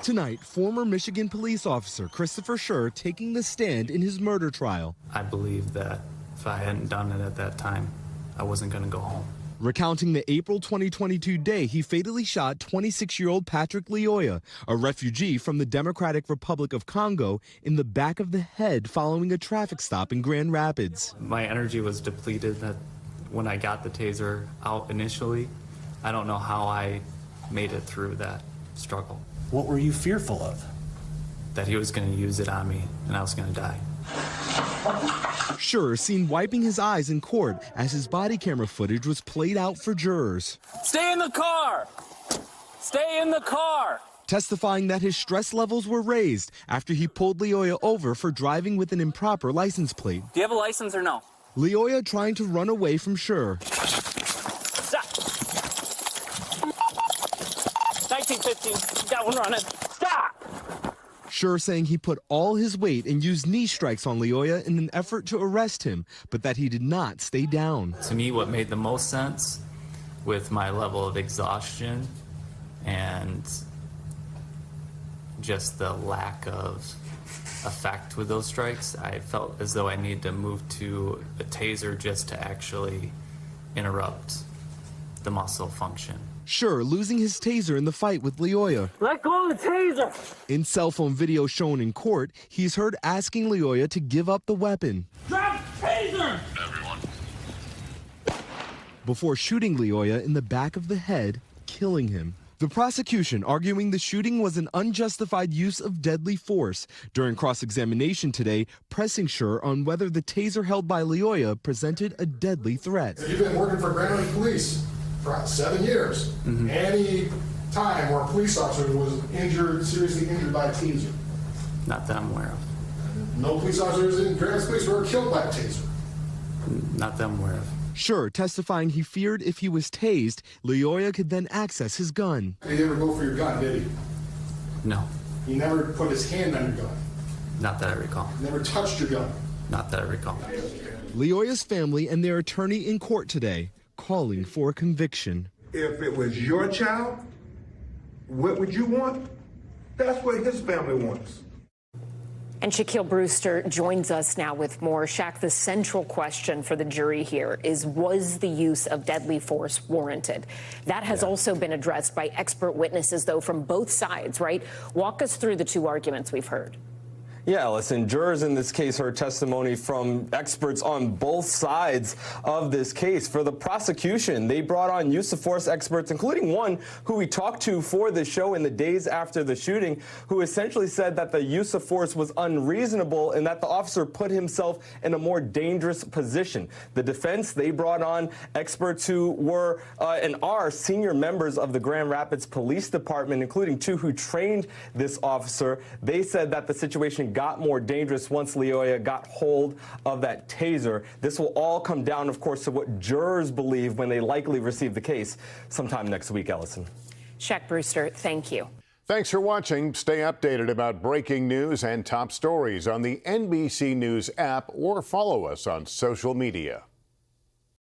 Tonight, former Michigan police officer Christopher Schur taking the stand in his murder trial. I believe that if I hadn't done it at that time, I wasn't going to go home. Recounting the April 2022 day he fatally shot 26-year-old Patrick Lyoya, a refugee from the Democratic Republic of Congo, in the back of the head following a traffic stop in Grand Rapids. My energy was depleted when I got the taser out initially. I don't know how I made it through that struggle. What were you fearful of? That he was going to use it on me and I was going to die. Schur seen wiping his eyes in court as his body camera footage was played out for jurors. Stay in the car! Stay in the car! Testifying that his stress levels were raised after he pulled Lyoya over for driving with an improper license plate. Do you have a license or no? Lyoya trying to run away from Schur. Stop! 1915, got one running. Stop! Schur saying he put all his weight and used knee strikes on Lyoya in an effort to arrest him, but that he did not stay down. To me, what made the most sense with my level of exhaustion and just the lack of effect with those strikes, I felt as though I needed to move to a taser just to actually interrupt the muscle function. Schur losing his taser in the fight with Lyoya. Let go of the taser! In cell phone video shown in court, he's heard asking Lyoya to give up the weapon. Drop the taser! Everyone. Before shooting Lyoya in the back of the head, killing him. The prosecution arguing the shooting was an unjustified use of deadly force. During cross-examination today, pressing Schur on whether the taser held by Lyoya presented a deadly threat. You've been working for Grand Rapids Police for 7 years. Any time where a police officer was injured, seriously injured by a taser? Not that I'm aware of. No police officers in Grand Rapids Police were killed by a taser? Not that I'm aware of. Schur testifying he feared if he was tased, Lyoya could then access his gun. He never go for your gun, did he? No. He never put his hand on your gun? Not that I recall. Never touched your gun? Not that I recall. Lyoya's family and their attorney in court today calling for a conviction. If it was your child, what would you want? That's what his family wants. And Shaquille Brewster joins us now with more. Shaq, the central question for the jury here is, was the use of deadly force warranted? That has also been addressed by expert witnesses, though, from both sides, right? Walk us through the two arguments we've heard. Yeah, listen, jurors in this case heard testimony from experts on both sides of this case. For the prosecution, they brought on use of force experts, including one who we talked to for the show in the days after the shooting, who essentially said that the use of force was unreasonable and that the officer put himself in a more dangerous position. The defense, they brought on experts who were and are senior members of the Grand Rapids Police Department, including two who trained this officer. They said that the situation got more dangerous once Lyoya got hold of that taser. This will all come down, of course, to what jurors believe when they likely receive the case sometime next week, Ellison. Shaq Brewster, thank you. Thanks for watching. Stay updated about breaking news and top stories on the NBC News app or follow us on social media.